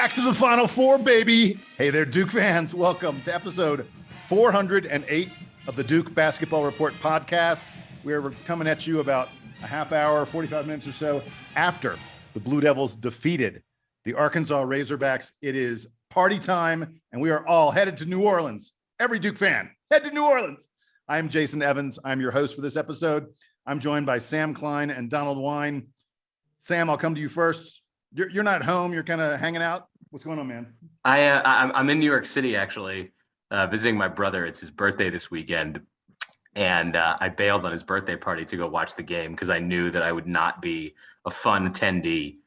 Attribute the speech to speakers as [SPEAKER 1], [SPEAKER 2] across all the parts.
[SPEAKER 1] Back to the Final Four, baby. Hey there, Duke fans. Welcome to episode 408 of the Duke Basketball Report podcast. We're coming at you about a half hour, 45 minutes or so after the Blue Devils defeated the Arkansas Razorbacks. It is party time, and we are all headed to New Orleans. Every Duke fan, head to New Orleans. I am Jason Evans. I'm your host for this episode. I'm joined by Sam Klein and Donald Wine. Sam, I'll come to you first. You're not home. You're kind of hanging out. What's going on, man?
[SPEAKER 2] I'm in New York City, actually, visiting my brother. It's his birthday this weekend. And I bailed on his birthday party to go watch the game because I knew that I would not be a fun attendee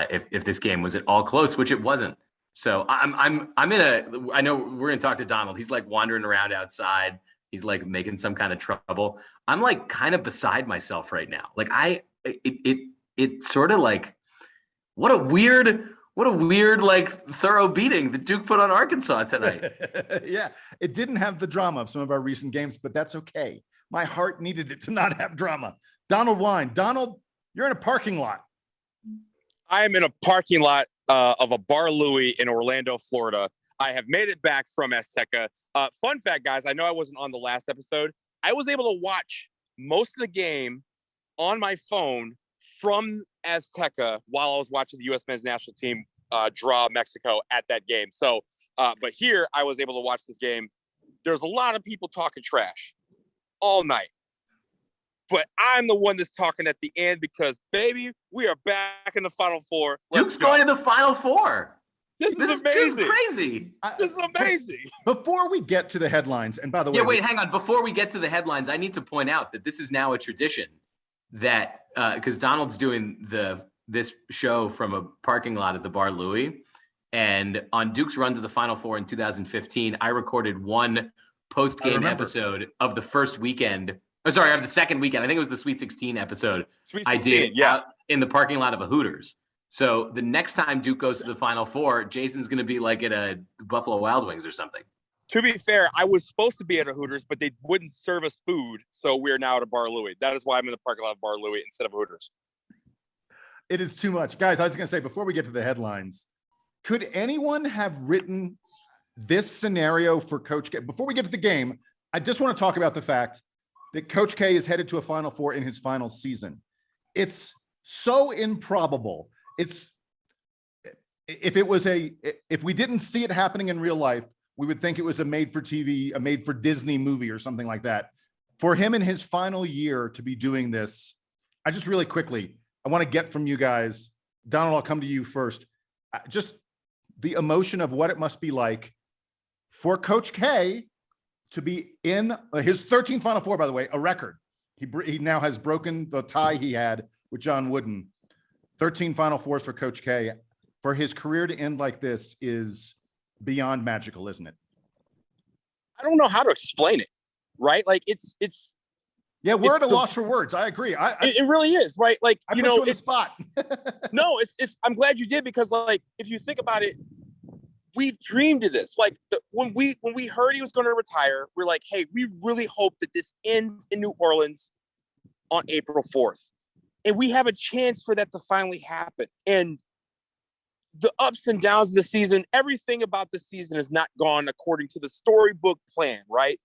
[SPEAKER 2] if this game was at all close, which it wasn't. So I know we're going to talk to Donald. He's like wandering around outside. He's like making some kind of trouble. I'm like kind of beside myself right now. Like it sort of like, what a weird like thorough beating that Duke put on Arkansas tonight.
[SPEAKER 1] Yeah, it didn't have the drama of some of our recent games, but that's okay. My heart needed it to not have drama. Donald Wine. Donald, you're in a parking lot.
[SPEAKER 3] I am in a parking lot of a Bar Louie in Orlando, Florida. I have made it back from Azteca. Fun fact, guys, I know I wasn't on the last episode. I was able to watch most of the game on my phone from Azteca while I was watching the U.S. men's national team draw Mexico at that game. So, but here I was able to watch this game. There's a lot of people talking trash all night, but I'm the one that's talking at the end because, baby, we are back in the Final Four.
[SPEAKER 2] Duke's going to the Final Four.
[SPEAKER 3] This is amazing.
[SPEAKER 2] This is crazy.
[SPEAKER 3] This is amazing.
[SPEAKER 1] Before we get to the headlines, and by the way,
[SPEAKER 2] yeah, wait, hang on. Before we get to the headlines, I need to point out that this is now a tradition that because Donald's doing this show from a parking lot at the Bar Louie, and on Duke's run to the Final Four in 2015, I recorded one post-game episode of the first weekend. Of the second weekend. I think it was the Sweet 16 episode. I did out in the parking lot of a Hooters. So the next time Duke goes to the Final Four, Jason's going to be like at a Buffalo Wild Wings or something.
[SPEAKER 3] To be fair, I was supposed to be at a Hooters, but they wouldn't serve us food, so we're now at a Bar Louie. That is why I'm in the parking lot of Bar Louie instead of a Hooters.
[SPEAKER 1] It is too much. Guys, I was going to say, before we get to the headlines, could anyone have written this scenario for Coach K? Before we get to the game, I just want to talk about the fact that Coach K is headed to a Final Four in his final season. It's so improbable. If we didn't see it happening in real life, we would think it was a made-for-TV, a made-for-Disney movie or something like that. For him in his final year to be doing this, I just really quickly, I want to get from you guys, Donald, I'll come to you first, just the emotion of what it must be like for Coach K to be in his 13th Final Four, by the way, a record. He now has broken the tie he had with John Wooden. 13 Final Fours for Coach K. For his career to end like this is beyond magical, isn't it?
[SPEAKER 3] I don't know how to explain it, right? Like it's
[SPEAKER 1] yeah, we're at a loss for words. I agree.
[SPEAKER 3] It really is, right? Like,
[SPEAKER 1] I put you on the spot.
[SPEAKER 3] No, it's I'm glad you did, because like if you think about it, we've dreamed of this. Like when we heard he was going to retire, we're like, hey, we really hope that this ends in New Orleans on April 4th. And we have a chance for that to finally happen. And the ups and downs of the season, everything about the season has not gone according to the storybook plan, right?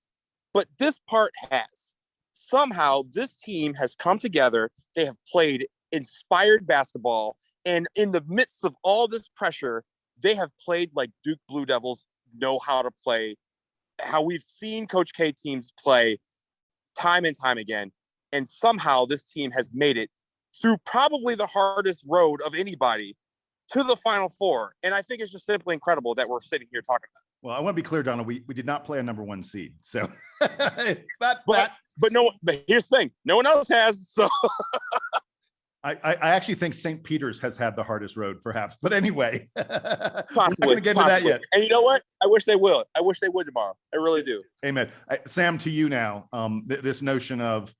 [SPEAKER 3] But this part has. Somehow, this team has come together. They have played inspired basketball. And in the midst of all this pressure, they have played like Duke Blue Devils know how to play, how we've seen Coach K teams play time and time again. And somehow this team has made it through probably the hardest road of anybody to the Final Four. And I think it's just simply incredible that we're sitting here talking about it.
[SPEAKER 1] Well, I want to be clear, Donald, we did not play a number one seed. So it's not that.
[SPEAKER 3] But here's the thing. No one else has. So
[SPEAKER 1] I actually think St. Peter's has had the hardest road, perhaps. But anyway,
[SPEAKER 3] possibly,
[SPEAKER 1] we're not going to get into that yet.
[SPEAKER 3] And you know what? I wish they will. I wish they would tomorrow. I really do.
[SPEAKER 1] Amen. Sam, to you now, this notion of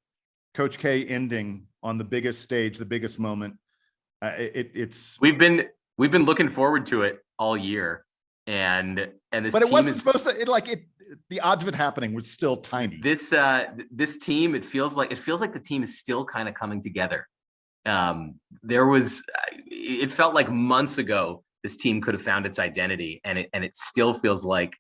[SPEAKER 1] Coach K ending on the biggest stage, the biggest moment. It's
[SPEAKER 2] we've been looking forward to it all year, and this.
[SPEAKER 1] But it wasn't supposed to. The odds of it happening was still tiny.
[SPEAKER 2] This team, it feels like the team is still kind of coming together. It felt like months ago this team could have found its identity, and it still feels like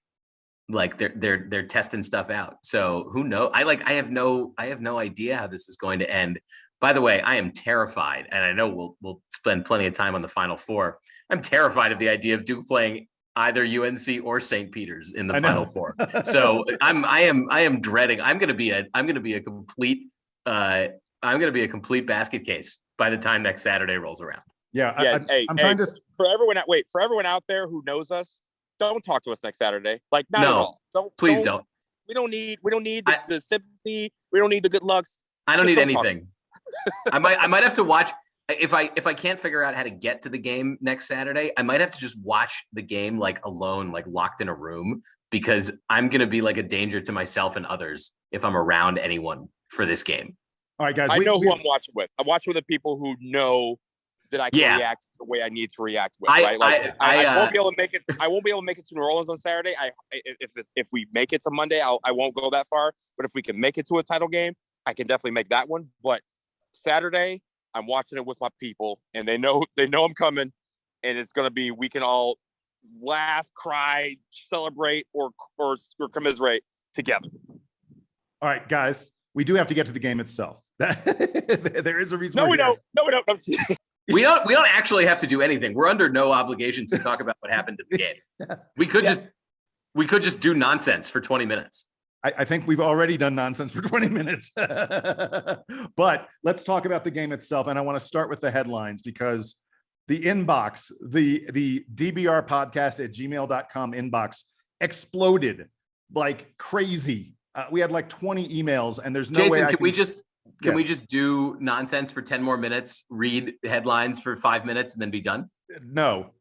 [SPEAKER 2] they're testing stuff out. So who knows? I have no idea how this is going to end. By the way, I am terrified, and I know we'll spend plenty of time on the Final Four. I'm terrified of the idea of Duke playing either UNC or St. Peter's in the Final Four. So I am dreading. I'm going to be a complete basket case by the time next Saturday rolls around.
[SPEAKER 1] Yeah. I'm trying to
[SPEAKER 3] for everyone out there who knows us, don't talk to us next Saturday. Like, not at all.
[SPEAKER 2] Please don't.
[SPEAKER 3] We don't need the sympathy. We don't need the good lucks.
[SPEAKER 2] I don't need anything. I might have to watch. If I can't figure out how to get to the game next Saturday, I might have to just watch the game like alone, like locked in a room, because I'm going to be like a danger to myself and others if I'm around anyone for this game.
[SPEAKER 1] All right, guys.
[SPEAKER 3] I know who I'm watching with. I'm watching with the people who know that I can react the way I need to react with. I won't be able to make it. I won't be able to make it to New Orleans on Saturday. If we make it to Monday, I won't go that far. But if we can make it to a title game, I can definitely make that one. But Saturday, I'm watching it with my people, and they know I'm coming, and it's going to be, we can all laugh, cry, celebrate, or commiserate together.
[SPEAKER 1] All right, guys, we do have to get to the game itself. There is a reason.
[SPEAKER 3] No, we don't.
[SPEAKER 2] We don't actually have to do anything. We're under no obligation to talk about what happened in the game. We could just do nonsense for 20 minutes.
[SPEAKER 1] I think we've already done nonsense for 20 minutes. But let's talk about the game itself. And I want to start with the headlines, because the inbox, the DBR Podcast at gmail.com inbox exploded like crazy. We had like 20 emails, and there's no
[SPEAKER 2] Jason,
[SPEAKER 1] way.
[SPEAKER 2] Can we just do nonsense for 10 more minutes, read headlines for 5 minutes, and then be done?
[SPEAKER 1] No.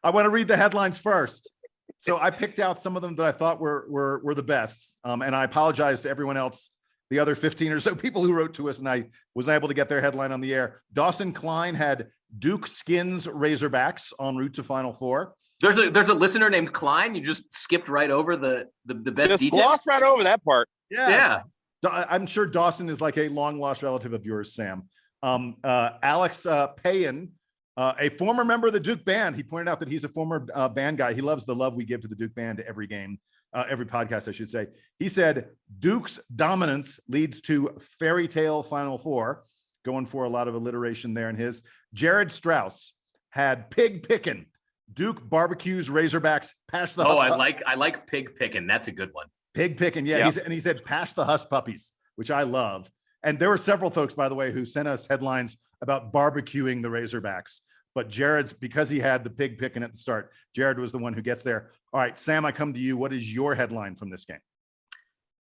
[SPEAKER 1] I want to read the headlines first. So I picked out some of them that I thought were the best. And I apologize to everyone else, the other 15 or so people who wrote to us, and I was able to get their headline on the air. Dawson Klein had Duke skins Razorbacks en route to Final Four.
[SPEAKER 2] There's a listener named Klein. You just skipped right over the best
[SPEAKER 3] just
[SPEAKER 2] detail.
[SPEAKER 3] Glossed right over that part.
[SPEAKER 2] Yeah.
[SPEAKER 1] I'm sure Dawson is like a long lost relative of yours, Sam. Alex Payan, a former member of the Duke band. He pointed out that he's a former band guy. He loves the love we give to the Duke band every game, every podcast, I should say. He said Duke's dominance leads to fairy tale Final Four, going for a lot of alliteration there in his. Jared Strauss had pig picking. Duke barbecues Razorbacks. Pash the.
[SPEAKER 2] Oh, I like pig picking. That's a good one.
[SPEAKER 1] Pig picking, yeah. Yep. He said pash the hush puppies, which I love. And there were several folks, by the way, who sent us headlines about barbecuing the Razorbacks. But Jared's, because he had the pig picking at the start, Jared was the one who gets there. All right, Sam, I come to you. What is your headline from this game?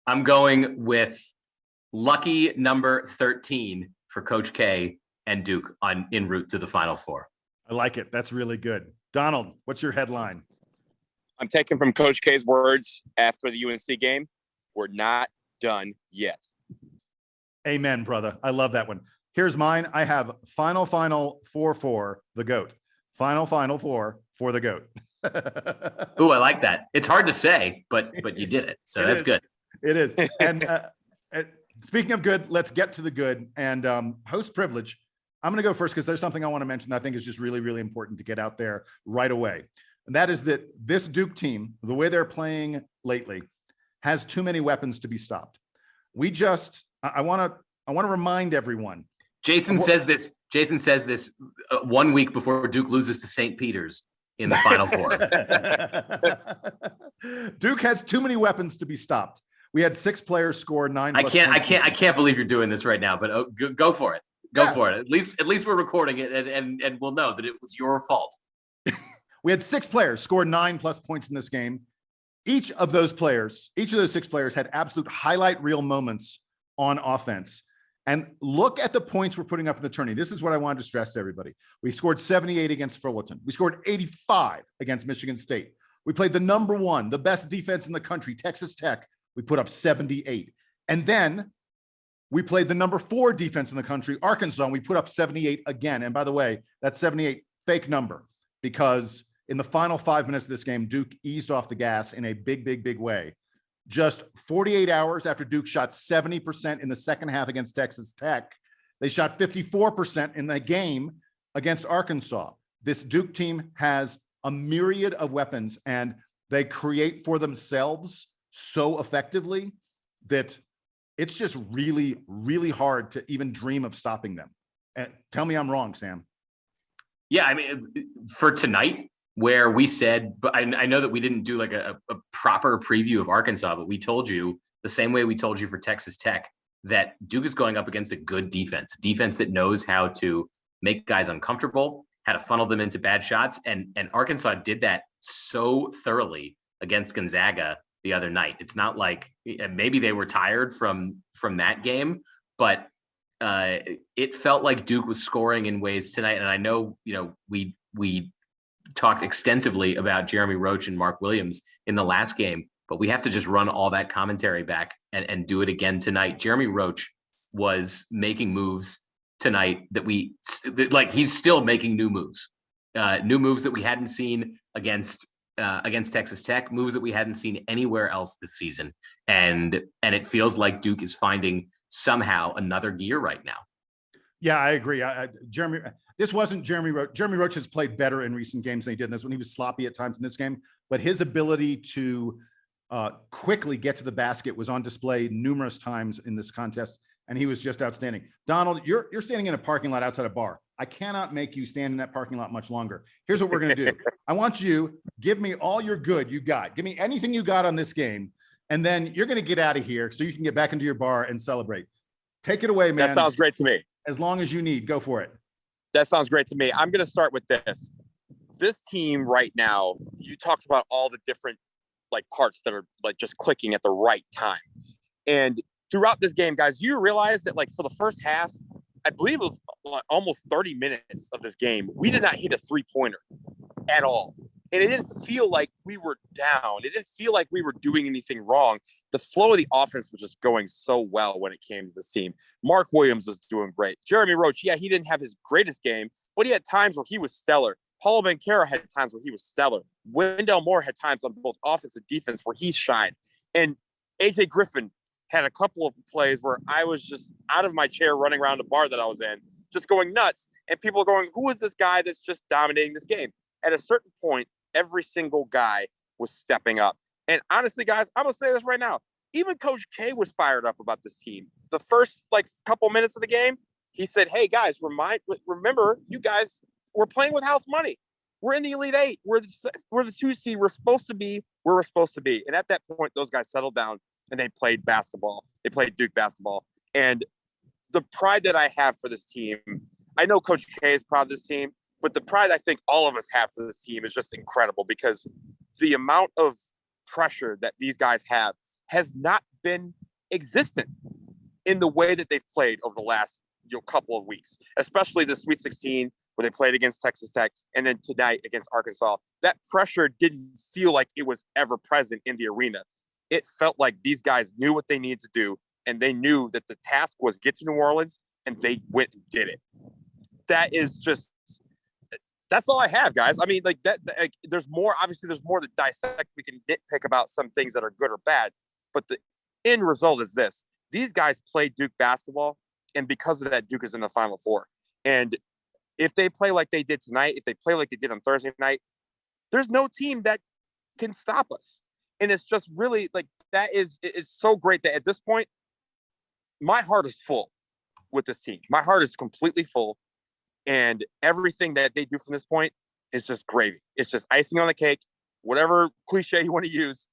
[SPEAKER 2] I'm going with lucky number 13 for Coach K and Duke en route to the Final Four.
[SPEAKER 1] I like it. That's really good. Donald, what's your headline?
[SPEAKER 3] I'm taking from Coach K's words after the UNC game. We're not done yet.
[SPEAKER 1] Amen, brother. I love that one. Here's mine. I have final 4-4, the GOAT. Final 4 for the GOAT.
[SPEAKER 2] Ooh, I like that. It's hard to say, but you did it. So that's good.
[SPEAKER 1] It is. And speaking of good, let's get to the good. And host privilege. I'm going to go first because there's something I want to mention that I think is just really, really important to get out there right away. And that is that this Duke team, the way they're playing lately, has too many weapons to be stopped. I want to remind everyone.
[SPEAKER 2] Jason says this 1 week before Duke loses to St. Peter's in the Final Four.
[SPEAKER 1] Duke has too many weapons to be stopped. We had 6 players score 9.
[SPEAKER 2] I can't believe you're doing this right now, but go for it. Go for it. At least we're recording it, and we'll know that it was your fault.
[SPEAKER 1] We had 6 players score 9+ points in this game. Each of those 6 players had absolute highlight reel moments on offense. And look at the points we're putting up in the tourney. This is what I wanted to stress to everybody. We scored 78 against Fullerton. We scored 85 against Michigan State. We played the number 1, the best defense in the country, Texas Tech. We put up 78. And then we played the number 4 defense in the country, Arkansas, and we put up 78 again. And by the way, that 78 fake number, because in the final 5 minutes of this game, Duke eased off the gas in a big way. Just 48 hours after Duke shot 70% in the second half against Texas Tech, they shot 54% in the game against Arkansas. this Duke team has a myriad of weapons, and they create for themselves so effectively that it's just really, really hard to even dream of stopping them. And tell me I'm wrong, Sam.
[SPEAKER 2] Yeah, I mean, for tonight, where we said, but I know that we didn't do like a proper preview of Arkansas, but we told you the same way we told you for Texas Tech that Duke is going up against a good defense that knows how to make guys uncomfortable, how to funnel them into bad shots. And Arkansas did that so thoroughly against Gonzaga the other night. It's not like maybe they were tired from that game, but it felt like Duke was scoring in ways tonight. And I know, we talked extensively about Jeremy Roach and Mark Williams in the last game, but we have to just run all that commentary back and do it again tonight. Jeremy Roach was making moves tonight that he's still making new moves that we hadn't seen against Texas Tech, moves that we hadn't seen anywhere else this season. And it feels like Duke is finding somehow another gear right now.
[SPEAKER 1] Yeah, I agree. This wasn't Jeremy Roach. Jeremy Roach has played better in recent games than he did in this one. He was sloppy at times in this game, but his ability to quickly get to the basket was on display numerous times in this contest, and he was just outstanding. Donald, you're standing in a parking lot outside a bar. I cannot make you stand in that parking lot much longer. Here's what we're going to do. I want you give me all your good you got. Give me anything you got on this game, and then you're going to get out of here so you can get back into your bar and celebrate. Take it away, man.
[SPEAKER 3] That sounds great to me.
[SPEAKER 1] As long as you need, go for it.
[SPEAKER 3] That sounds great to me. I'm going to start with this. This team right now, you talked about all the different parts that are just clicking at the right time. And throughout this game, guys, you realize that for the first half, I believe it was almost 30 minutes of this game, we did not hit a 3-pointer at all. And it didn't feel like we were down. It didn't feel like we were doing anything wrong. The flow of the offense was just going so well when it came to this team. Mark Williams was doing great. Jeremy Roach, he didn't have his greatest game, but he had times where he was stellar. Paulo Banchero had times where he was stellar. Wendell Moore had times on both offense and defense where he shined. And AJ Griffin had a couple of plays where I was just out of my chair running around the bar that I was in, just going nuts. And people are going, who is this guy that's just dominating this game? At a certain point, every single guy was stepping up. And honestly, guys, I'm going to say this right now. Even Coach K was fired up about this team. The first couple minutes of the game, he said, hey, guys, remember, you guys, we're playing with house money. We're in the Elite Eight. We're the 2 seed. We're supposed to be where we're supposed to be. And at that point, those guys settled down and they played basketball. They played Duke basketball. And the pride that I have for this team, I know Coach K is proud of this team, but the pride I think all of us have for this team is just incredible because the amount of pressure that these guys have has not been existent in the way that they've played over the last couple of weeks, especially the Sweet 16 where they played against Texas Tech and then tonight against Arkansas. That pressure didn't feel like it was ever present in the arena. It felt like these guys knew what they needed to do, and they knew that the task was get to New Orleans, and they went and did it. That's all I have, guys. I mean, there's more. Obviously, there's more to dissect. We can nitpick about some things that are good or bad, but the end result is this: these guys play Duke basketball, and because of that, Duke is in the Final Four. And if they play like they did tonight, if they play like they did on Thursday night, there's no team that can stop us. And it's just really it's so great that at this point, my heart is full with this team. My heart is completely full. And everything that they do from this point is just gravy. It's just icing on the cake, whatever cliche you want to use.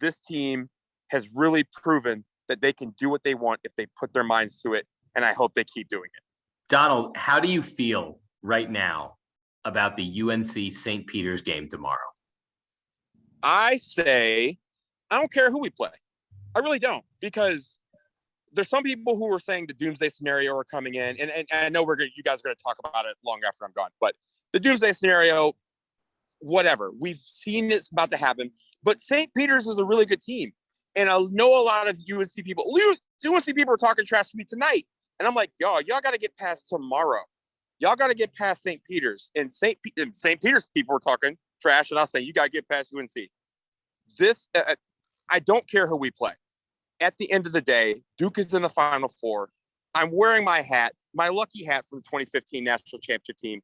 [SPEAKER 3] This team has really proven that they can do what they want if they put their minds to it. And I hope they keep doing it.
[SPEAKER 2] Donald, how do you feel right now about the UNC St. Peter's game tomorrow?
[SPEAKER 3] I say, I don't care who we play. I really don't, because there's some people who are saying the doomsday scenario are coming in, and I know you guys are going to talk about it long after I'm gone, but the doomsday scenario, whatever. We've seen it's about to happen, but St. Peter's is a really good team, and I know a lot of UNC people are talking trash to me tonight, and I'm like, y'all got to get past tomorrow. Y'all got to get past St. Peter's, and St. Peter's people were talking trash, and I was saying, you got to get past UNC. I don't care who we play. At the end of the day, Duke is in the Final Four. I'm wearing my hat, my lucky hat from the 2015 National Championship team.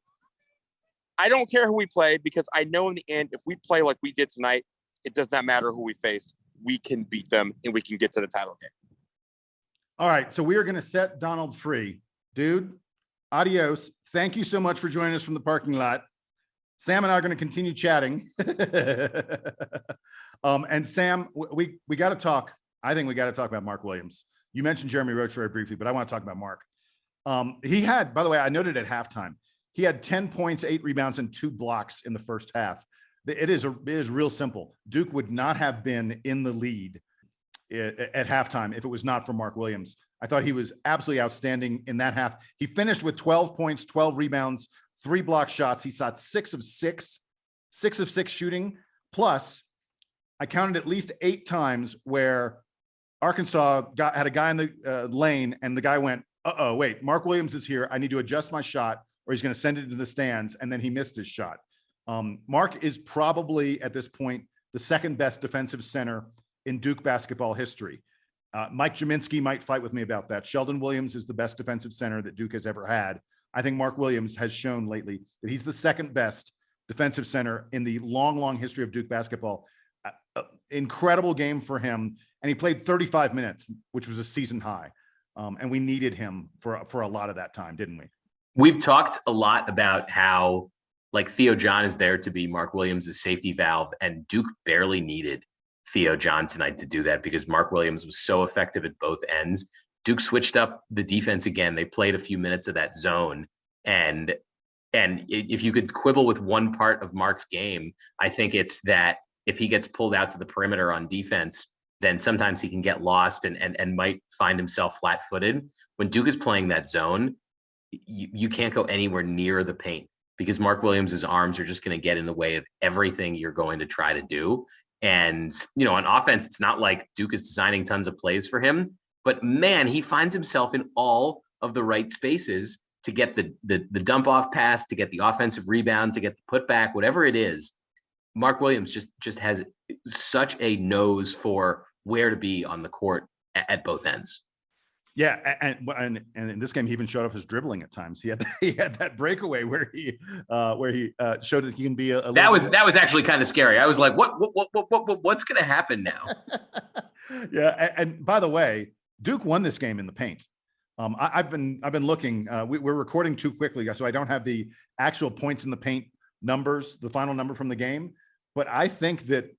[SPEAKER 3] I don't care who we play because I know in the end, if we play like we did tonight, it does not matter who we face. We can beat them and we can get to the title game.
[SPEAKER 1] All right. So we are going to set Donald free. Dude, adios. Thank you so much for joining us from the parking lot. Sam and I are going to continue chatting. And Sam, we got to talk. I think we got to talk about Mark Williams. You mentioned Jeremy Roach very briefly, but I want to talk about Mark. He had, by the way, I noted at halftime, he had 10 points, 8 rebounds, and 2 blocks in the first half. It is real simple. Duke would not have been in the lead at halftime if it was not for Mark Williams. I thought he was absolutely outstanding in that half. He finished with 12 points, 12 rebounds, 3 block shots. He shot 6 of 6 shooting. Plus, I counted at least 8 times where Arkansas had a guy in the lane and the guy went, uh-oh, wait, Mark Williams is here. I need to adjust my shot or he's going to send it to the stands. And then he missed his shot. Mark is probably at this point the second best defensive center in Duke basketball history. Mike Jaminski might fight with me about that. Sheldon Williams is the best defensive center that Duke has ever had. I think Mark Williams has shown lately that he's the second best defensive center in the long, long history of Duke basketball. Incredible game for him. And he played 35 minutes, which was a season high. And we needed him for a lot of that time, didn't we?
[SPEAKER 2] We've talked a lot about how like Theo John is there to be Mark Williams' safety valve, and Duke barely needed Theo John tonight to do that because Mark Williams was so effective at both ends. Duke switched up the defense again. They played a few minutes of that zone. And if you could quibble with one part of Mark's game, I think it's that if he gets pulled out to the perimeter on defense, then sometimes he can get lost and might find himself flat-footed. When Duke is playing that zone, you can't go anywhere near the paint because Mark Williams's arms are just going to get in the way of everything you're going to try to do. And, on offense, it's not like Duke is designing tons of plays for him, but man, he finds himself in all of the right spaces to get the dump off pass, to get the offensive rebound, to get the putback, whatever it is. Mark Williams just has such a nose for where to be on the court at both ends.
[SPEAKER 1] Yeah, and in this game, he even showed off his dribbling at times. He had that breakaway where he showed that he can be a
[SPEAKER 2] that was actually kind of scary. I was like, what's going to happen now?
[SPEAKER 1] Yeah, and by the way, Duke won this game in the paint. I've been looking. We're recording too quickly, so I don't have the actual points in the paint numbers, the final number from the game. But I think that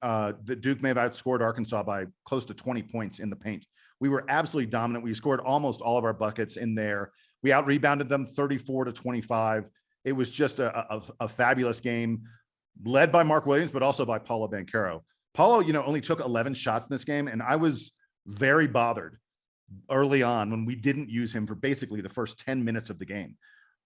[SPEAKER 1] Duke may have outscored Arkansas by close to 20 points in the paint. We were absolutely dominant. We scored almost all of our buckets in there. We out-rebounded them 34-25. It was just a fabulous game, led by Mark Williams, but also by Paulo Banchero. Paulo, only took 11 shots in this game, and I was very bothered early on when we didn't use him for basically the first 10 minutes of the game.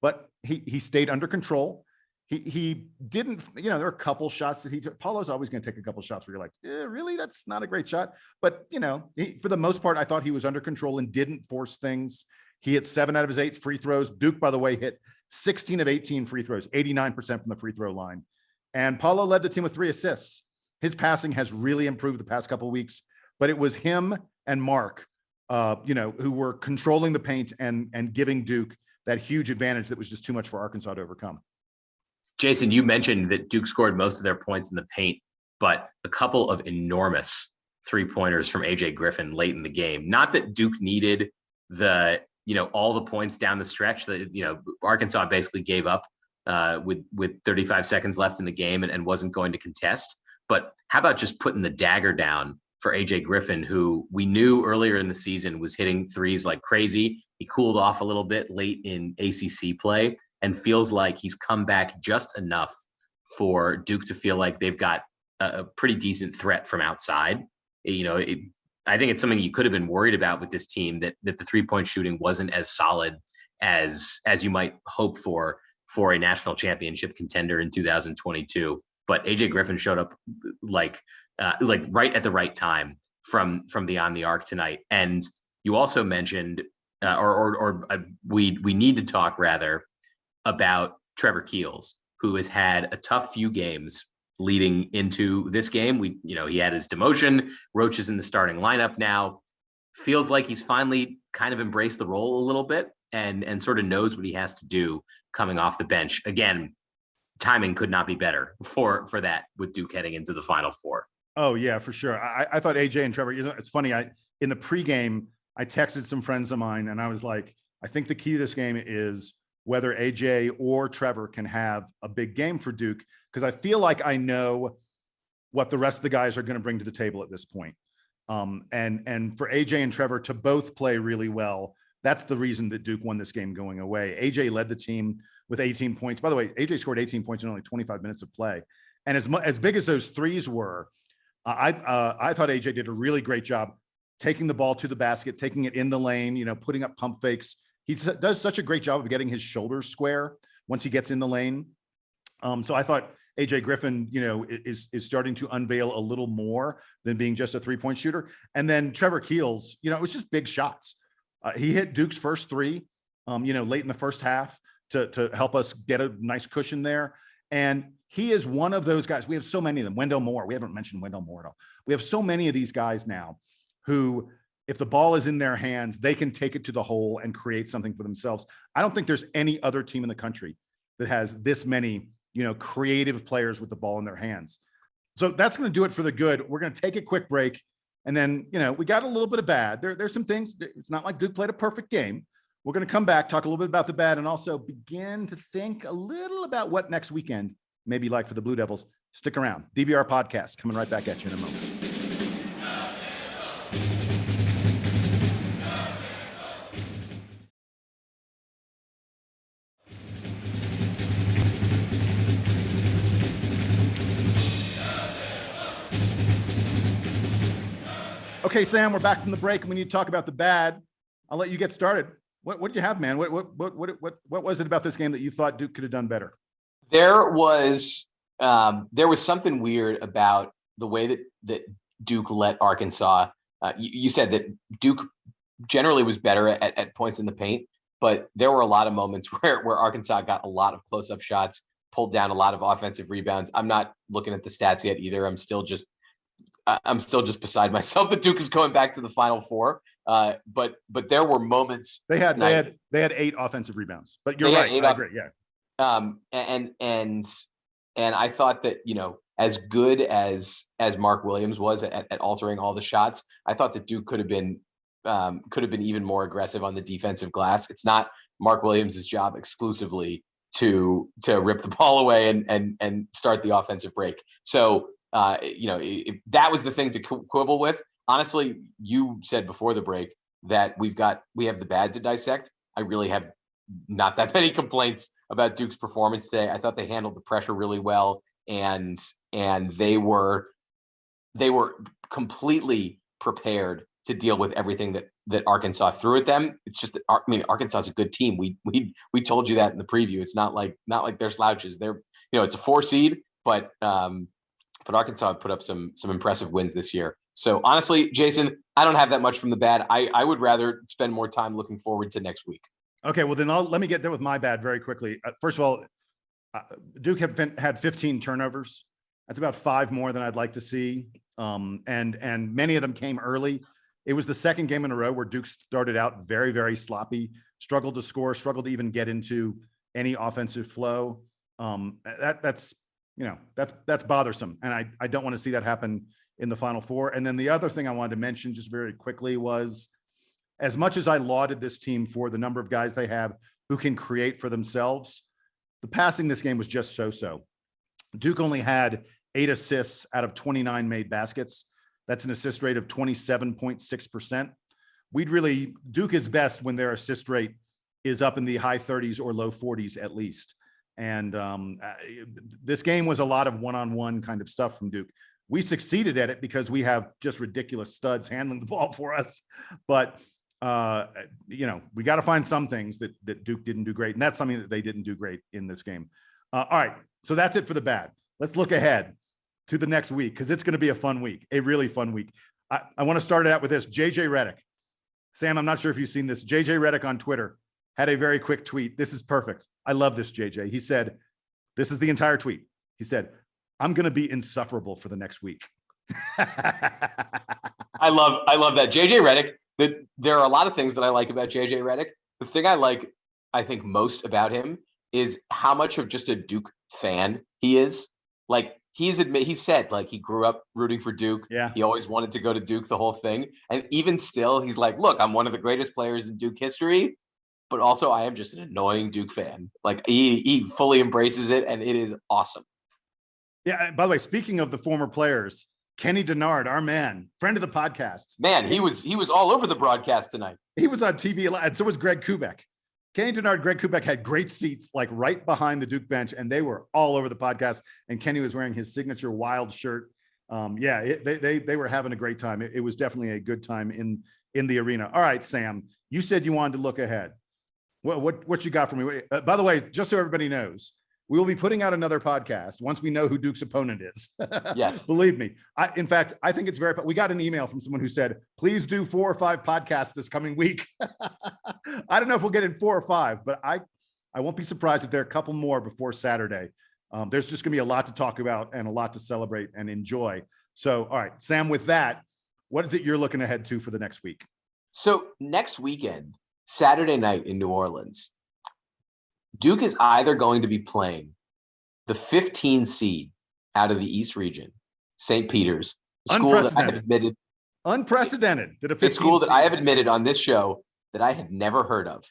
[SPEAKER 1] But he stayed under control. He didn't, there were a couple shots that he took. Paulo's always going to take a couple shots where you're like, really? That's not a great shot. But, for the most part, I thought he was under control and didn't force things. He hit 7 out of his 8 free throws. Duke, by the way, hit 16 of 18 free throws, 89% from the free throw line. And Paulo led the team with 3 assists. His passing has really improved the past couple of weeks, but it was him and Mark, who were controlling the paint and giving Duke that huge advantage that was just too much for Arkansas to overcome.
[SPEAKER 2] Jason, you mentioned that Duke scored most of their points in the paint, but a couple of enormous 3-pointers from AJ Griffin late in the game. Not that Duke needed all the points down the stretch that, Arkansas basically gave up with 35 seconds left in the game and wasn't going to contest. But how about just putting the dagger down for AJ Griffin, who we knew earlier in the season was hitting threes like crazy. He cooled off a little bit late in ACC play and feels like he's come back just enough for Duke to feel like they've got a pretty decent threat from outside. I think it's something you could have been worried about with this team, that the 3-point shooting wasn't as solid as you might hope for a national championship contender in 2022. But AJ Griffin showed up like right at the right time from beyond the arc tonight. And you also mentioned, we need to talk rather about Trevor Keels, who has had a tough few games leading into this game. He had his demotion. Roach is in the starting lineup now. Feels like he's finally kind of embraced the role a little bit and sort of knows what he has to do coming off the bench. Again, timing could not be better for that with Duke heading into the Final Four.
[SPEAKER 1] Oh yeah, for sure. I thought AJ and Trevor, it's funny. In the pregame, I texted some friends of mine and I was like, I think the key to this game is whether AJ or Trevor can have a big game for Duke. Cause I feel like I know what the rest of the guys are going to bring to the table at this point. And for AJ and Trevor to both play really well, that's the reason that Duke won this game going away. AJ led the team with 18 points. By the way, AJ scored 18 points in only 25 minutes of play. And as big as those threes were, I thought AJ did a really great job taking the ball to the basket, taking it in the lane, putting up pump fakes. He does such a great job of getting his shoulders square once he gets in the lane. So I thought AJ Griffin, is starting to unveil a little more than being just a 3-point shooter. And then Trevor Keels, it was just big shots. He hit Duke's first three, late in the first half to help us get a nice cushion there. And he is one of those guys. We have so many of them. Wendell Moore. We haven't mentioned Wendell Moore at all. We have so many of these guys now who, if the ball is in their hands, they can take it to the hole and create something for themselves. I don't think there's any other team in the country that has this many, creative players with the ball in their hands. So that's going to do it for the good. We're going to take a quick break. And then, we got a little bit of bad. There's some things. It's not like Duke played a perfect game. We're going to come back, talk a little bit about the bad, and also begin to think a little about what next weekend may be like for the Blue Devils. Stick around. DBR Podcast coming right back at you in a moment. Okay, Sam, we're back from the break and we need to talk about the bad. I'll let you get started. What did you have, man? What was it about this game that you thought Duke could have done better?
[SPEAKER 4] There was something weird about the way that Duke let Arkansas. You said that Duke generally was better at points in the paint, but there were a lot of moments where Arkansas got a lot of close-up shots, pulled down a lot of offensive rebounds. I'm not looking at the stats yet either. I'm still just beside myself that Duke is going back to the Final Four. But there were moments.
[SPEAKER 1] They had 8 offensive rebounds. But you're right. I agree. Yeah.
[SPEAKER 4] And I thought that, as good as Mark Williams was at altering all the shots, I thought that Duke could have been even more aggressive on the defensive glass. It's not Mark Williams' job exclusively to rip the ball away and start the offensive break. So that was the thing to quibble with. Honestly, you said before the break that we have the bad to dissect. I really have not that many complaints about Duke's performance today. I thought they handled the pressure really well, and they were completely prepared to deal with everything that Arkansas threw at them. It's just that Arkansas is a good team. We told you that in the preview. It's not like they're slouches. They're it's a 4 seed, but Arkansas put up some impressive wins this year. So honestly, Jason, I don't have that much from the bad. I would rather spend more time looking forward to next week.
[SPEAKER 1] Okay, well then let me get there with my bad very quickly. First of all, Duke had 15 turnovers. That's about 5 more than I'd like to see. And many of them came early. It was the second game in a row where Duke started out very, very sloppy, struggled to score, struggled to even get into any offensive flow. That's bothersome. And I don't want to see that happen in the Final Four. And then the other thing I wanted to mention just very quickly was, as much as I lauded this team for the number of guys they have who can create for themselves, the passing this game was just so. Duke only had 8 assists out of 29 made baskets. That's an assist rate of 27.6%. Duke is best when their assist rate is up in the high 30s or low 40s at least. And this game was a lot of one-on-one kind of stuff from Duke. We succeeded at it because we have just ridiculous studs handling the ball for us. But, we got to find some things that Duke didn't do great. And that's something that they didn't do great in this game. All right. So that's it for the bad. Let's look ahead to the next week because it's going to be a fun week, a really fun week. I want to start it out with this. JJ Redick. Sam, I'm not sure if you've seen this. JJ Redick on Twitter had a very quick tweet. This is perfect. I love this, JJ. He said, this is the entire tweet. He said, I'm going to be insufferable for the next week.
[SPEAKER 4] I love that. JJ Redick, there are a lot of things that I like about JJ Redick. The thing I think most about him is how much of just a Duke fan he is. Like he said like he grew up rooting for Duke.
[SPEAKER 1] Yeah.
[SPEAKER 4] He always wanted to go to Duke, the whole thing. And even still, he's like, look, I'm one of the greatest players in Duke history, but also I am just an annoying Duke fan. Like he fully embraces it, and it is awesome.
[SPEAKER 1] Yeah. By the way, speaking of the former players, Kenny Denard, our man, friend of the podcast.
[SPEAKER 4] Man, he was all over the broadcast tonight.
[SPEAKER 1] He was on TV a lot, and so was Greg Kubek. Kenny Denard, Greg Kubek had great seats, like right behind the Duke bench, and they were all over the podcast. And Kenny was wearing his signature Wild shirt. They were having a great time. It was definitely a good time in the arena. All right, Sam, you said you wanted to look ahead. What you got for me? By the way, just so everybody knows, we will be putting out another podcast once we know who Duke's opponent is.
[SPEAKER 4] Yes.
[SPEAKER 1] Believe me. In fact, I think it's we got an email from someone who said, please do 4 or 5 podcasts this coming week. I don't know if we'll get in 4 or 5, but I won't be surprised if there are a couple more before Saturday. There's just gonna be a lot to talk about and a lot to celebrate and enjoy. So, all right, Sam, with that, what is it you're looking ahead to for the next week?
[SPEAKER 4] So next weekend, Saturday night in New Orleans, Duke is either going to be playing the 15 seed out of the East region, St. Peter's, a school that I have admitted,
[SPEAKER 1] unprecedented,
[SPEAKER 4] a school that I have admitted on this show that I had never heard of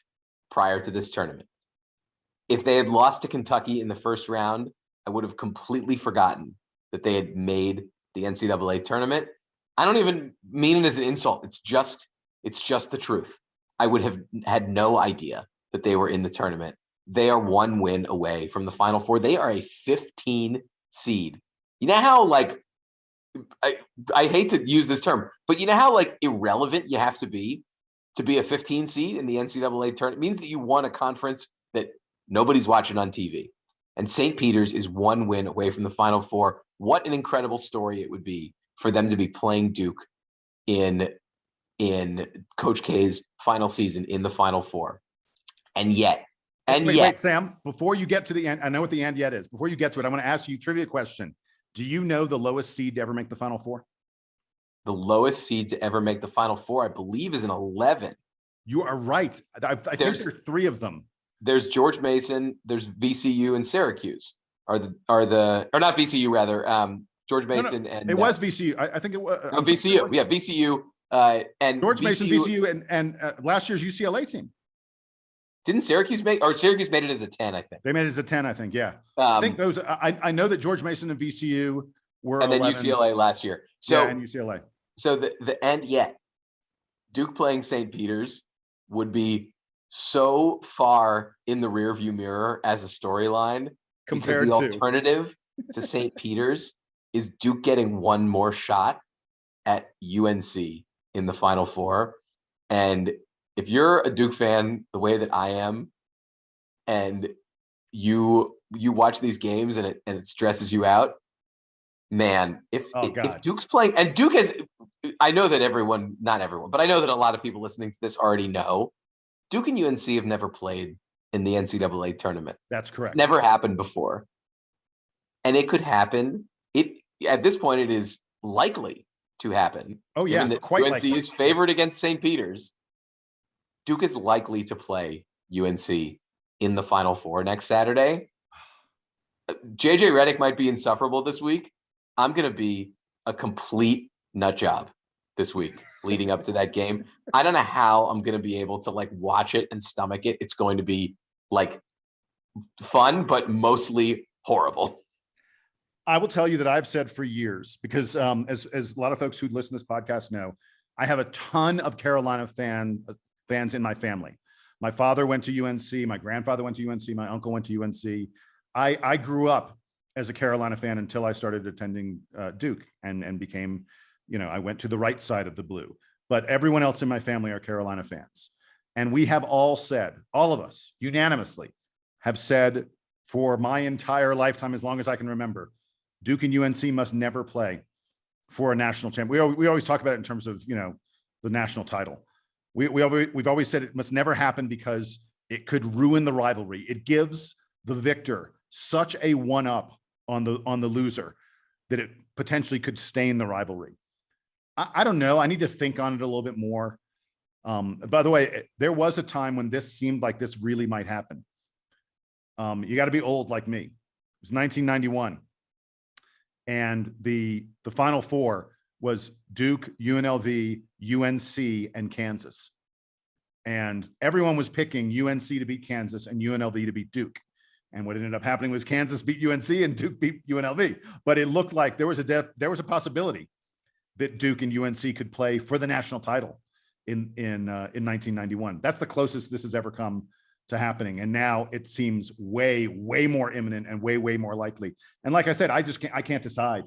[SPEAKER 4] prior to this tournament. If they had lost to Kentucky in the first round, I would have completely forgotten that they had made the NCAA tournament. I don't even mean it as an insult. It's just the truth. I would have had no idea that they were in the tournament. They are 1 win away from the Final Four. They are a 15 seed. You know how, like, I hate to use this term, but you know how, like, irrelevant you have to be a 15 seed in the NCAA tournament? It means that you won a conference that nobody's watching on TV. And St. Peter's is 1 win away from the Final Four. What an incredible story it would be for them to be playing Duke in Coach K's final season in the Final Four. And yet,
[SPEAKER 1] wait, Sam, before you get to the end, I know what the and yet is. Before you get to it, I'm going to ask you a trivia question. Do you know the lowest seed to ever make the Final Four?
[SPEAKER 4] The lowest seed to ever make the Final Four, I believe, is an 11.
[SPEAKER 1] You are right. I think there are 3 of them.
[SPEAKER 4] There's George Mason, there's VCU and Syracuse. Or not VCU, rather. George Mason and
[SPEAKER 1] it was VCU. I think it was
[SPEAKER 4] VCU. Yeah, VCU and
[SPEAKER 1] George Mason, VCU, and last year's UCLA team.
[SPEAKER 4] Didn't Syracuse made it as a 10, I think.
[SPEAKER 1] They made it as a 10, I think. Yeah. I think those, I know that George Mason and VCU were
[SPEAKER 4] and then
[SPEAKER 1] 11s.
[SPEAKER 4] UCLA last year. So,
[SPEAKER 1] yeah, and UCLA.
[SPEAKER 4] So the end yet, Duke playing St. Peter's would be so far in the rearview mirror as a storyline
[SPEAKER 1] compared
[SPEAKER 4] because the alternative to St. Peter's is Duke getting 1 more shot at UNC in the Final Four. And if you're a Duke fan the way that I am, and you watch these games and it stresses you out, man, if Duke's playing, and Duke has, I know that not everyone, but I know that a lot of people listening to this already know, Duke and UNC have never played in the NCAA tournament.
[SPEAKER 1] That's correct.
[SPEAKER 4] It's never happened before. And it could happen. At this point, it is likely to happen.
[SPEAKER 1] Oh, yeah,
[SPEAKER 4] quite UNC likely. Is favored against St. Peter's. Duke is likely to play UNC in the Final Four next Saturday. JJ Redick might be insufferable this week. I'm going to be a complete nut job this week leading up to that game. I don't know how I'm going to be able to watch it and stomach it. It's going to be fun, but mostly horrible.
[SPEAKER 1] I will tell you that I've said for years, because as a lot of folks who listen to this podcast know, I have a ton of Carolina fans in my family. My father went to UNC. My grandfather went to UNC. My uncle went to UNC. I grew up as a Carolina fan until I started attending Duke and became, I went to the right side of the blue. But everyone else in my family are Carolina fans. And we have all said, all of us unanimously have said for my entire lifetime, as long as I can remember, Duke and UNC must never play for a national champion. We always talk about it in terms of, the national title. We've always said it must never happen because it could ruin the rivalry. It gives the victor such a one-up on the loser that it potentially could stain the rivalry. I don't know. I need to think on it a little bit more. By the way, there was a time when this seemed like this really might happen. You got to be old like me. was 1991. And the Final Four was Duke, UNLV, UNC, and Kansas. And everyone was picking UNC to beat Kansas and UNLV to beat Duke. And what ended up happening was Kansas beat UNC and Duke beat UNLV. But it looked like there was a possibility that Duke and UNC could play for the national title in 1991. That's the closest this has ever come to happening. And now it seems way, way more imminent and way, way more likely. And like I said, I can't decide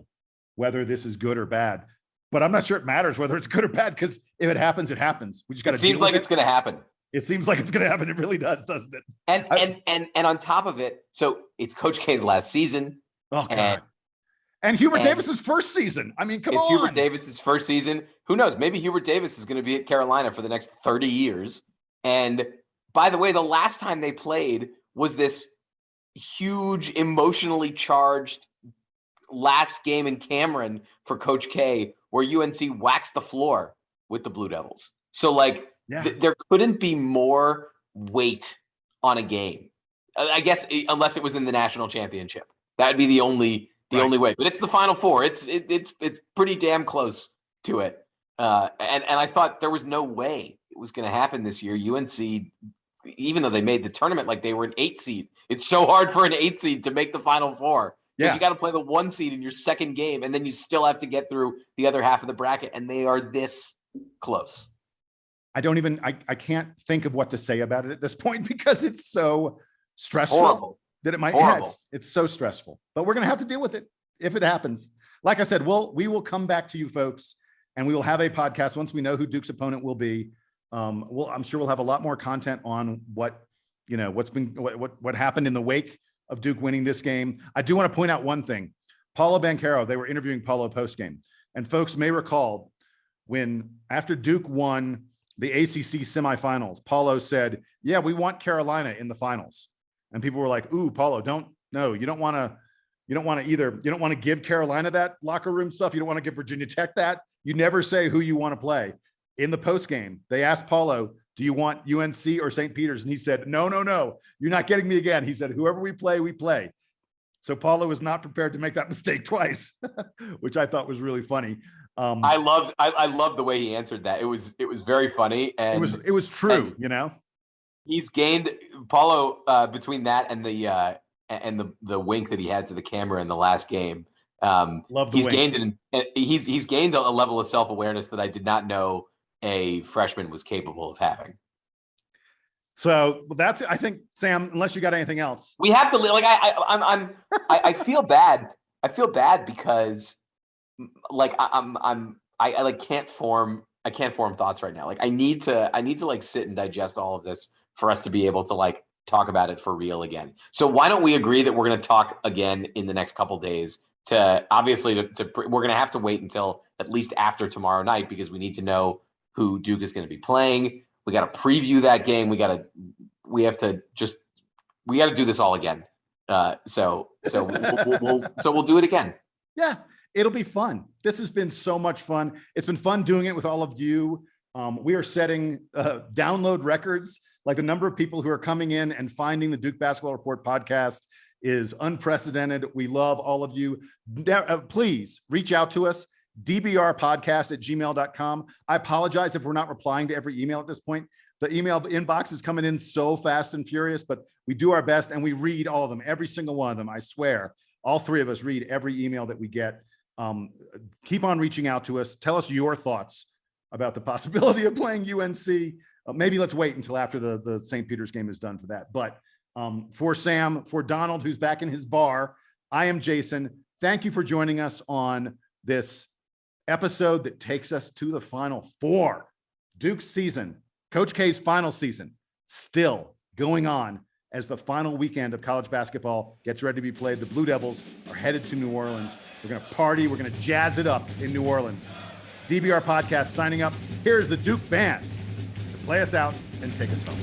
[SPEAKER 1] whether this is good or bad, but I'm not sure it matters whether it's good or bad, because if it happens, it happens. We just got to.
[SPEAKER 4] It seems like it's going to happen.
[SPEAKER 1] It seems like it's going to happen. It really does, doesn't it?
[SPEAKER 4] And on top of it, so it's Coach K's last season.
[SPEAKER 1] Oh God. And Hubert Davis's first season. I mean, come on.
[SPEAKER 4] It's Hubert Davis's first season. Who knows? Maybe Hubert Davis is going to be at Carolina for the next 30 years. And by the way, the last time they played was this huge, emotionally charged last game in Cameron for Coach K, where UNC waxed the floor with the Blue Devils. So, like, there couldn't be more weight on a game, I guess, unless it was in the national championship. That would be the only way. But it's the Final Four. It's pretty damn close to it. And I thought there was no way it was going to happen this year. UNC, even though they made the tournament like they were an 8 seed, it's so hard for an 8 seed to make the Final Four. Because you got to play the 1 seed in your second game, and then you still have to get through the other half of the bracket, and they are this close. I
[SPEAKER 1] can't think of what to say about it at this point, because it's so stressful.
[SPEAKER 4] Horrible.
[SPEAKER 1] That it might.
[SPEAKER 4] Horrible.
[SPEAKER 1] It's so stressful, but we're going to have to deal with it if it happens. Like I said, we will come back to you folks, and we will have a podcast once we know who Duke's opponent will be. I'm sure we'll have a lot more content on what happened in the wake of Duke winning this game. I do want to point out one thing. Paulo Banchero, they were interviewing Paulo post-game, and folks may recall when after Duke won the ACC semifinals, Paulo said, "Yeah, we want Carolina in the finals." And people were like, "Ooh, Paulo, you don't want to give Carolina that locker room stuff. You don't want to give Virginia Tech that. You never say who you want to play." In the post game, they asked Paulo, "Do you want UNC or St. Peter's?" And he said, No, you're not getting me again. He said, "Whoever we play, we play." So Paulo was not prepared to make that mistake twice, which I thought was really funny.
[SPEAKER 4] I loved the way he answered that. It was very funny, and
[SPEAKER 1] it was true.
[SPEAKER 4] He's gained Paulo between that and the wink that he had to the camera in the last game. He's gained a level of self-awareness that I did not know a freshman was capable of having.
[SPEAKER 1] So that's, I think, Sam, unless you got anything else,
[SPEAKER 4] we have to I feel bad. I feel bad because I can't form thoughts right now. Like I need to like sit and digest all of this for us to be able to like talk about it for real again. So why don't we agree that we're going to talk again in the next couple days we're going to have to wait until at least after tomorrow night, because we need to know who Duke is going to be playing. We got to preview that game. We have to do this all again. So we'll do it again.
[SPEAKER 1] Yeah, it'll be fun. This has been so much fun. It's been fun doing it with all of you. We are setting download records. Like the number of people who are coming in and finding the Duke Basketball Report podcast is unprecedented. We love all of you. Please reach out to us, dbrpodcast@gmail.com. I apologize if we're not replying to every email at this point. The email inbox is coming in so fast and furious, but we do our best and we read all of them, every single one of them. I swear, all three of us read every email that we get. Keep on reaching out to us. Tell us your thoughts about the possibility of playing UNC. Maybe let's wait until after the St. Peter's game is done for that. But for Sam, for Donald, who's back in his bar, I am Jason. Thank you for joining us on this episode that takes us to the Final Four. Duke's season, Coach K's final season, still going on as the final weekend of college basketball gets ready to be played. The Blue Devils are headed to New Orleans. We're going to party. We're going to jazz it up in New Orleans. DBR Podcast signing up. Here's the Duke Band to play us out and take us home.